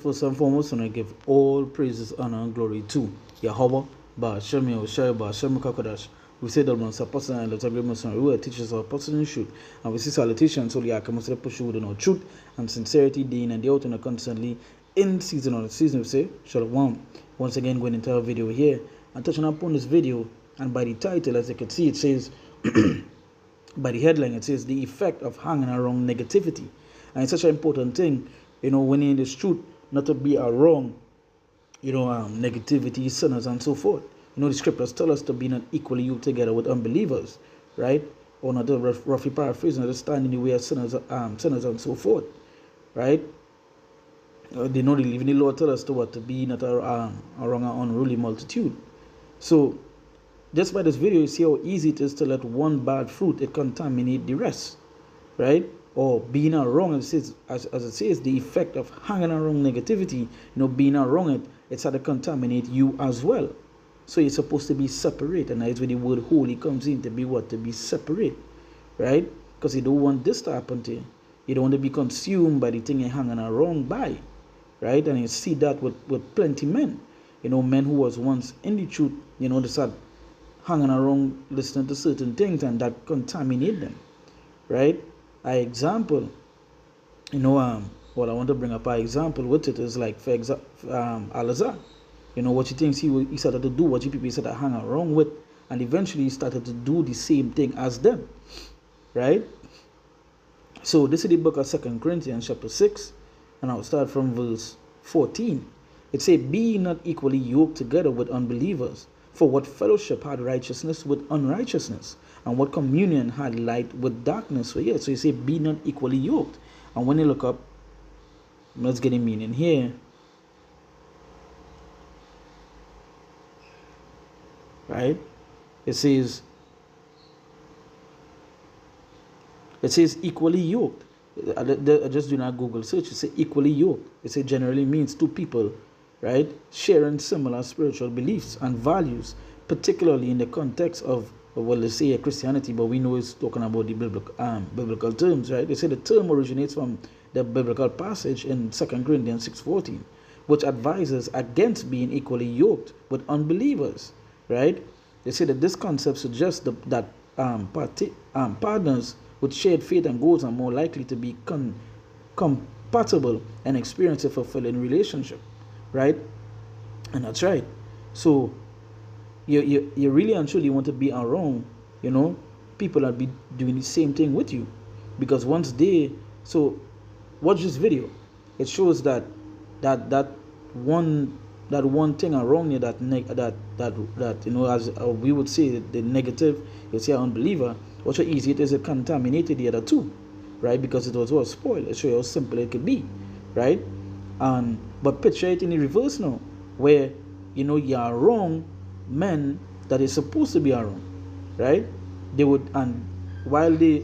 first and foremost, and I give all praises, honor, and glory to Yahweh, Ba'Shem Yahushua, Ba'Shem Kakadash. We say that once apostle and little agreements on who teaches our apostle in truth. And we see salutations, so the must push with no truth and sincerity, day in and day out, and constantly in season or season. We say, Shalom. Once again, going into our video here and touching upon this video, and by the title, as you can see, it says, by the headline, it says, the effect of hanging around negativity. And it's such an important thing, when you're in this truth, not to be around, negativity, sinners, and so forth. The scriptures tell us to be not equally yoked together with unbelievers, right? Or not to roughly paraphrasing, not to stand in the way of sinners and so forth, right? Even the Lord tell us to be not around an unruly multitude. So, just by this video, you see how easy it is to let one bad fruit contaminate the rest, right? Or being around, as it says, the effect of hanging around negativity, being around it's how to contaminate you as well. So you're supposed to be separate, and that's where the word holy comes in, to be what? To be separate, right? Because you don't want this to happen to you. You don't want to be consumed by the thing you're hanging around by, right? And you see that with plenty men, men who was once in the truth, they start hanging around listening to certain things, and that contaminate them, right? Example, what I want to bring up an example with it is like, for example, Alazar. What he thinks he started to do, what you people started to hang around with, and eventually he started to do the same thing as them, right? So this is the book of 2 Corinthians chapter 6, and I'll start from verse 14. It says, be not equally yoked together with unbelievers, for what fellowship had righteousness with unrighteousness, and what communion had light with darkness? So yeah, so you say, be not equally yoked. And when you look up, let's get a meaning here. Right? It says equally yoked. I just do not Google search. It says equally yoked. It says generally means two people, right, sharing similar spiritual beliefs and values, particularly in the context of, well, let's say Christianity, but we know it's talking about the biblical terms, right? They say the term originates from the biblical passage in 2 Corinthians 6:14, which advises against being equally yoked with unbelievers. Right? They say that this concept suggests that partners with shared faith and goals are more likely to be compatible and experience a fulfilling relationship. Right? And that's right. So you really and truly want to be around, people that be doing the same thing with you. Because once so watch this video. It shows that one thing around you that as we would say, the negative, you say unbeliever, also easy it is it contaminated the other two, right? Because it was all spoiled. It shows you how simple it could be, right? But picture it in the reverse now, where you are wrong men that is supposed to be around, right? They would, and while they're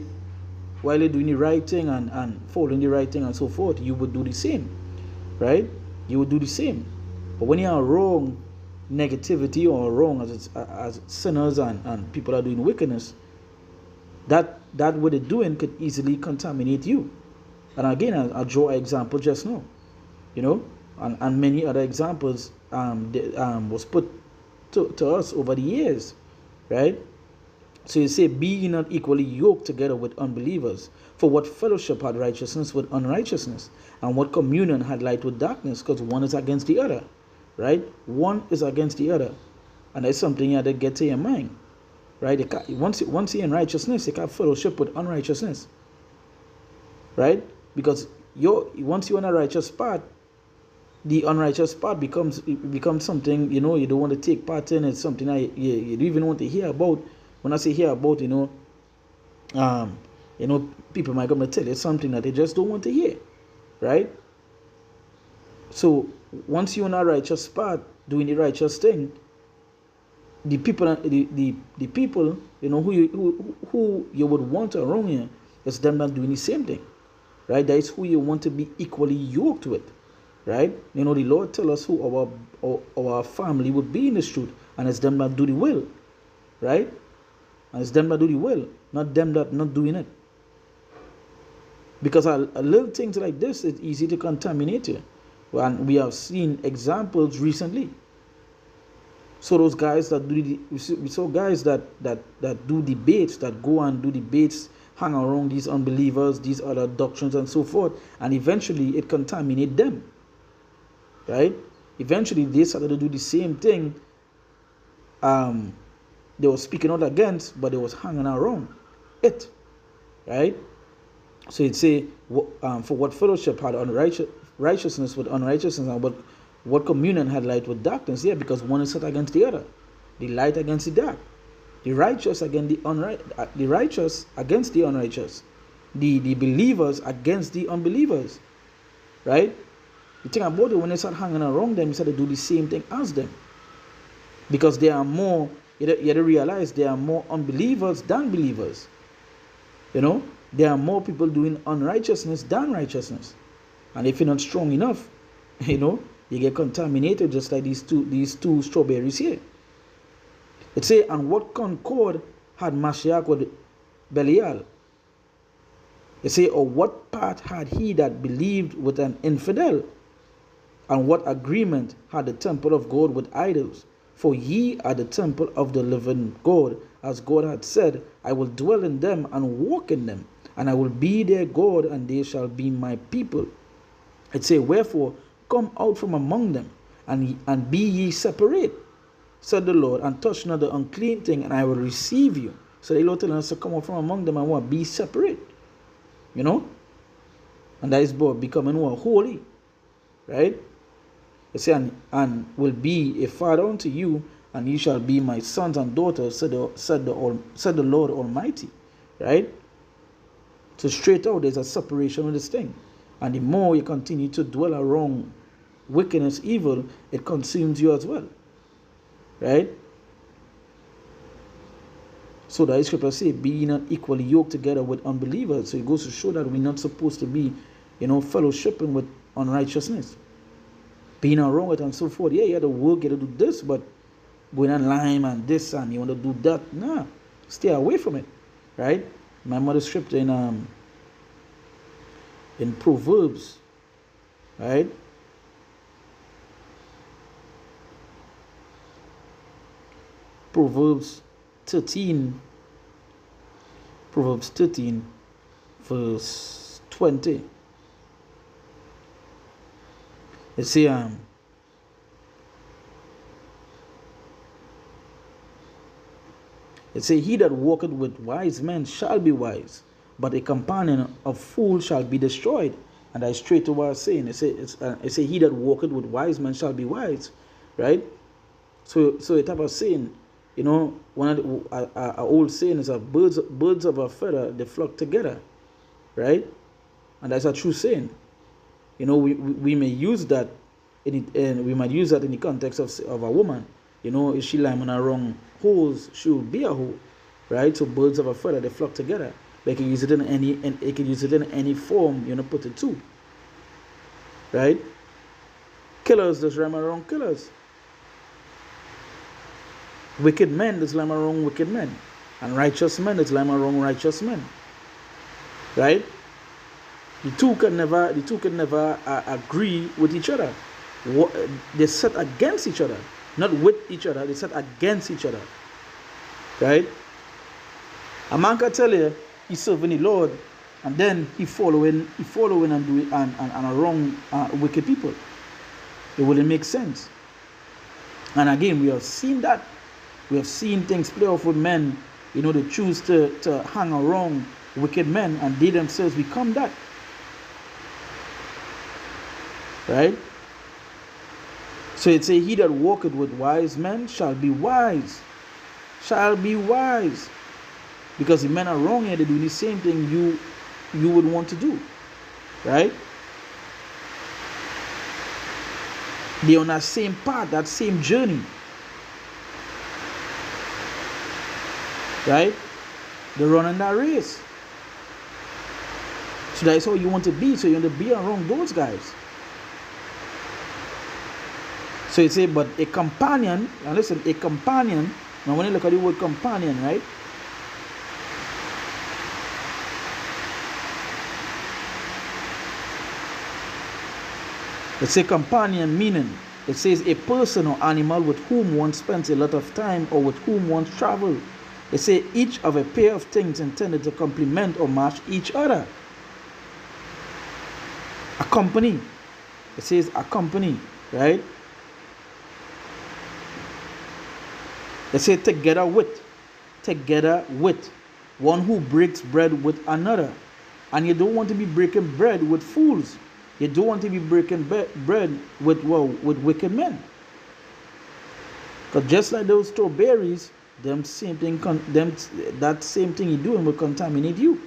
doing the right thing and following the right thing and so forth, you would do the same, right? You would do the same. But when you are wrong negativity or wrong as sinners and people are doing wickedness, that what they're doing could easily contaminate you. And again, I'll draw an example just now, and many other examples was put to us over the years, right? So you say, be not equally yoked together with unbelievers. For what fellowship had righteousness with unrighteousness, and what communion had light with darkness? Because one is against the other, right? One is against the other, and that's something you have to get to your mind, right? Once you're in righteousness, you can't fellowship with unrighteousness, right? Because once you're on a righteous path, the unrighteous part becomes something you don't want to take part in. It's something you don't even want to hear about. When I say hear about, people might come to tell you something that they just don't want to hear, right? So once you're on a righteous path, doing the righteous thing, the people, the people, who you would want around you, it's them not doing the same thing, right? That is who you want to be equally yoked with, right? The Lord tell us who our family would be in this truth, and it's them that do the will, right? And it's them that do the will, not them that not doing it. Because a little things like this, it's easy to contaminate you. And we have seen examples recently. So those guys that do we saw guys that do debates, that go and do debates, hang around these unbelievers, these other doctrines and so forth, and eventually it contaminates them. Right? Eventually they started to do the same thing. They were speaking out against, but they was hanging around it. Right? So it say, for what fellowship had righteousness with unrighteousness, and what communion had light with darkness? Yeah, because one is set against the other, the light against the dark, the righteous against the righteous against the unrighteous, the believers against the unbelievers. Right? The thing about it, when they start hanging around them, you start to do the same thing as them, because there are more. You have to realize there are more unbelievers than believers. You know, there are more people doing unrighteousness than righteousness, and if you're not strong enough, you know, you get contaminated, just like these two strawberries here. It say, and what concord had Mashiach with Belial? It say, or what part had he that believed with an infidel? And what agreement had the temple of God with idols? For ye are the temple of the living God, as God had said, I will dwell in them and walk in them, and I will be their God, and they shall be my people. It say, wherefore come out from among them, and be ye separate, said the Lord, and touch not the unclean thing, and I will receive you. So the Lord telling us to come out from among them and what? Be separate. You know? And that is about becoming what? Holy. Right? It say, and will be a father unto you, and ye shall be my sons and daughters, said the Lord Almighty. Right? So straight out, there's a separation with this thing. And the more you continue to dwell around wickedness, evil, it consumes you as well. Right? So the scripture say, be ye not equally yoked together with unbelievers. So it goes to show that we're not supposed to be, fellowshipping with unrighteousness, being around it and so forth. Yeah, you have to work, you have to do this, but going online and this and you want to do that, nah, stay away from it. Right? Remember the scripture in Proverbs, right? Proverbs 13, verse 20. It say, he that walketh with wise men shall be wise, but a companion of fools shall be destroyed. And I straight to what I was saying. It say he that walketh with wise men shall be wise, right? So it have a saying, one of the old saying is that birds of a feather, they flock together, right? And that's a true saying. We may use that and we might use that in the context of a woman. If she lying on a wrong holes, she will be a hole, right? So birds of a feather, they flock together. They can use it in any form, put it to. Right? Killers, there's rhyme around killers. Wicked men, there's rhyme around wicked men. And righteous men, there's rhyme around righteous men. Right? The two can never agree with each other. They set against each other. Not with each other, they set against each other. Right? A man can tell you he's serving the Lord, and then he following and doing and wrong wicked people. It wouldn't make sense. And again, we have seen that. We have seen things play off with men. They choose to hang around wicked men, and they themselves become that. Right? So it say, he that walketh with wise men shall be wise. Shall be wise. Because the men are wrong here, they're doing the same thing you would want to do. Right? They're on that same path, that same journey. Right? They're running that race. So that's how you want to be. So you want to be around those guys. So it say, but a companion, now listen, a companion, now when you look at the word companion, right? It says companion, meaning it says a person or animal with whom one spends a lot of time or with whom one travels. It says each of a pair of things intended to complement or match each other. Accompany. It says accompany, right? It says together with. Together with. One who breaks bread with another. And you don't want to be breaking bread with fools. You don't want to be breaking bread with wicked men. Because just like those strawberries, that same thing you're doing will contaminate you.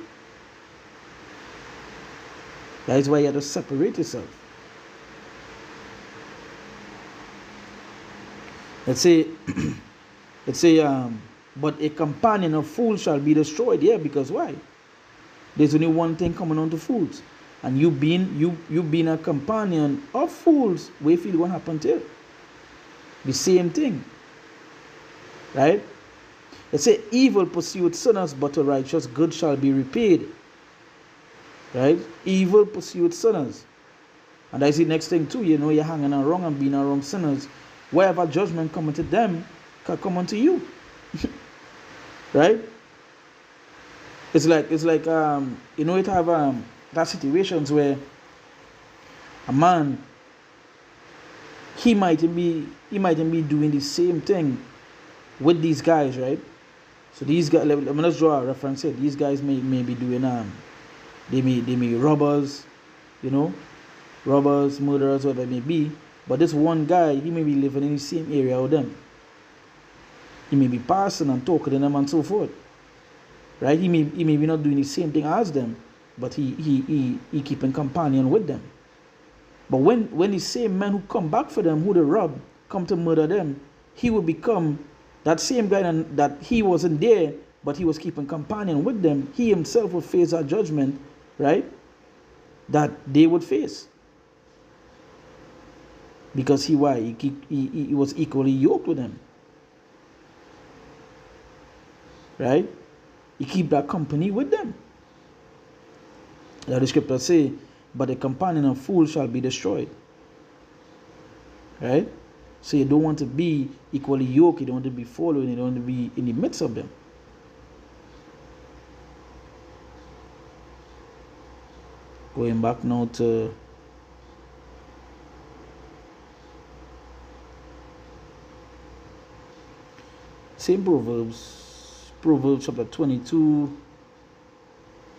That is why you have to separate yourself. Let's say, but a companion of fools shall be destroyed. Yeah, because why? There's only one thing coming on to fools. And you being a companion of fools, what feel what happened to you? The same thing. Right? It says, evil pursued sinners, but the righteous good shall be repaid. Right? Evil pursued sinners. And that's the next thing too. You know, you're hanging around and being around sinners. Wherever judgment coming to them, can come unto you. Right? It's like you know, it have that situations where a man he might be doing the same thing with these guys, right? So these guys, let's draw a reference here. These guys may be doing they may be robbers, you know, robbers, murderers, whatever it may be. But this one guy, he may be living in the same area with them. He may be passing and talking to them and so forth. Right? He may be not doing the same thing as them, but he keeping companion with them. But when the same men who come back for them, who they rob, come to murder them, he will become that same guy that he wasn't there, but he was keeping companion with them. He himself will face that judgment, right? That they would face. Because he was equally yoked with them. Right? He keep that company with them. That the scripture say, but the companion of fools shall be destroyed. Right? So you don't want to be equally yoked, you don't want to be following, you don't want to be in the midst of them. Going back now to same Proverbs chapter 22.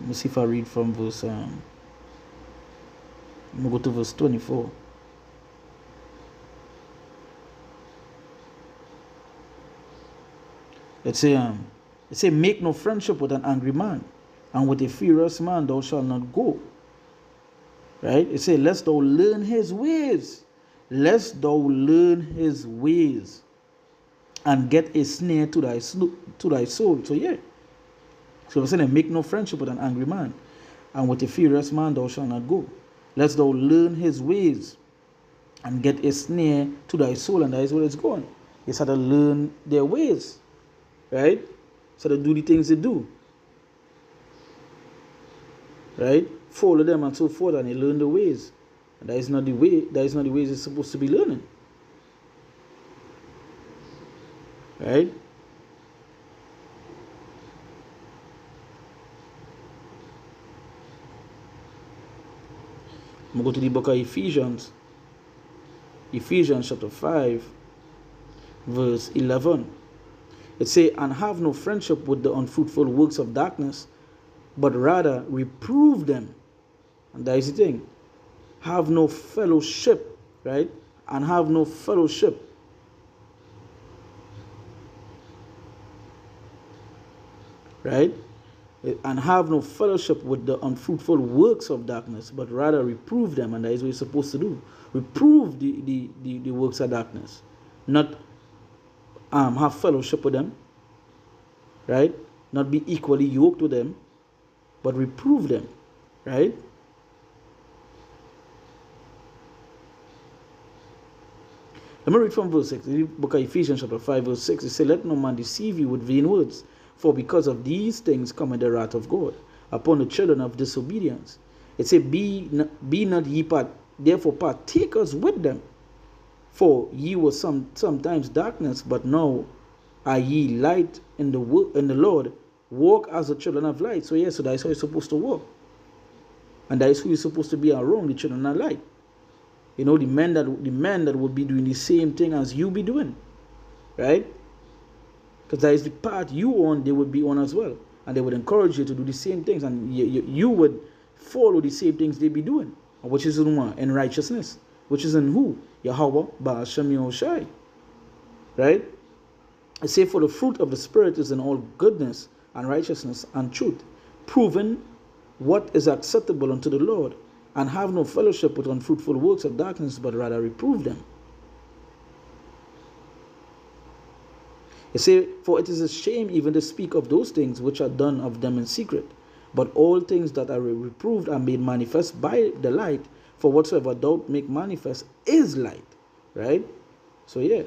Let me see if I read from verse I'm gonna go to verse 24. It say make no friendship with an angry man, and with a furious man thou shalt not go. Right? It say lest thou learn his ways. Lest thou learn his ways and get a snare to thy soul. So yeah. So we're saying make no friendship with an angry man, and with a furious man thou shalt not go. Lest thou learn his ways and get a snare to thy soul, and that is where it's going. You have to learn their ways. Right? So they do the things they do. Right? Follow them and so forth, and they learn the ways. And that is not the way, that is not the ways they're supposed to be learning. Right? I'm going to go to the book of Ephesians. Ephesians chapter 5, verse 11. It says, and have no friendship with the unfruitful works of darkness, but rather reprove them. And that is the thing. Have no fellowship, right? And have no fellowship. Right? And have no fellowship with the unfruitful works of darkness, but rather reprove them. And that is what you're supposed to do. Reprove the works of darkness. Not have fellowship with them, right? Not be equally yoked with them, but reprove them, right? Let me read from verse 6. The book of Ephesians chapter 5 verse 6. It says, let no man deceive you with vain words, for because of these things cometh the wrath of God upon the children of disobedience. It says, be not ye therefore partakers with them. For ye were sometimes darkness, but now are ye light in the Lord. Walk as the children of light. So yes, so that's how you're supposed to walk. And that is who you're supposed to be around, the children of light. You know, the men that will be doing the same thing as you be doing. Right? Because that is the path you on, they would be on as well. And they would encourage you to do the same things. And you would follow the same things they be doing. Which is in righteousness. Which is in who? Yahweh Ba'ashem Yahushai. Right? I say, for the fruit of the Spirit is in all goodness and righteousness and truth, proving what is acceptable unto the Lord, and have no fellowship with unfruitful works of darkness, but rather reprove them. I say, for it is a shame even to speak of those things which are done of them in secret, but all things that are reproved are made manifest by the light, for whatsoever thou make manifest is light. Right? So yeah.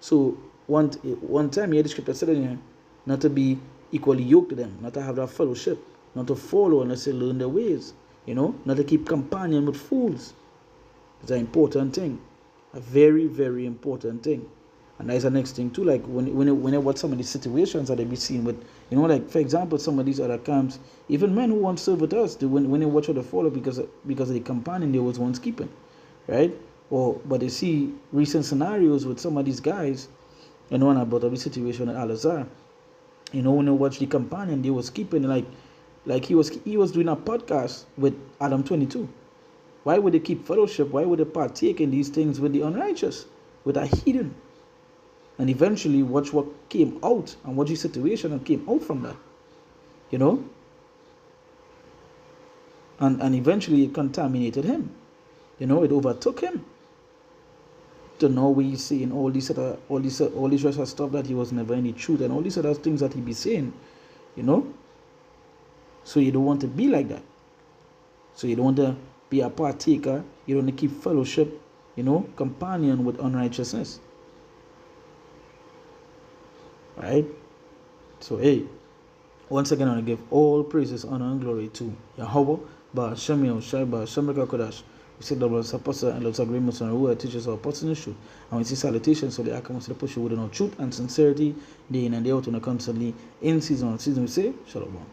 So one time here the scripture said in here, not to be equally yoked to them, not to have that fellowship, not to follow unless they learn their ways, you know, not to keep companion with fools. It's an important thing, a very, very important thing. And that's the next thing too, like when I watch some of these situations that they be seen with, you know, like for example, some of these other camps, even men who want to serve with us, when they watch how they follow because of the companion they was once keeping, right? But they see recent scenarios with some of these guys, and one about the situation at Al-Azhar. You know, when they watch the companion they was keeping, like he was doing a podcast with Adam 22. Why would they keep fellowship? Why would they partake in these things with the unrighteous, with a heathen? And eventually watch what came out and watch the situation that came out from that. You know? And eventually it contaminated him. You know, it overtook him. To know we see in all this rest of stuff that he was never any truth and all these other things that he be saying, you know. So you don't want to be like that. So you don't want to be a partaker. You don't want to keep fellowship, you know, companion with unrighteousness. Right? So hey, once again I want to give all praises, honor and glory to Yahweh, Ba'ashem Yahushai, Ba'ashem Kodash. We say double apostle and lots of agreements on who teaches our apostle in truth. And we see salutations so the accounts to push you with no truth and sincerity day in and day out on a constantly in season on season. We say Shalom.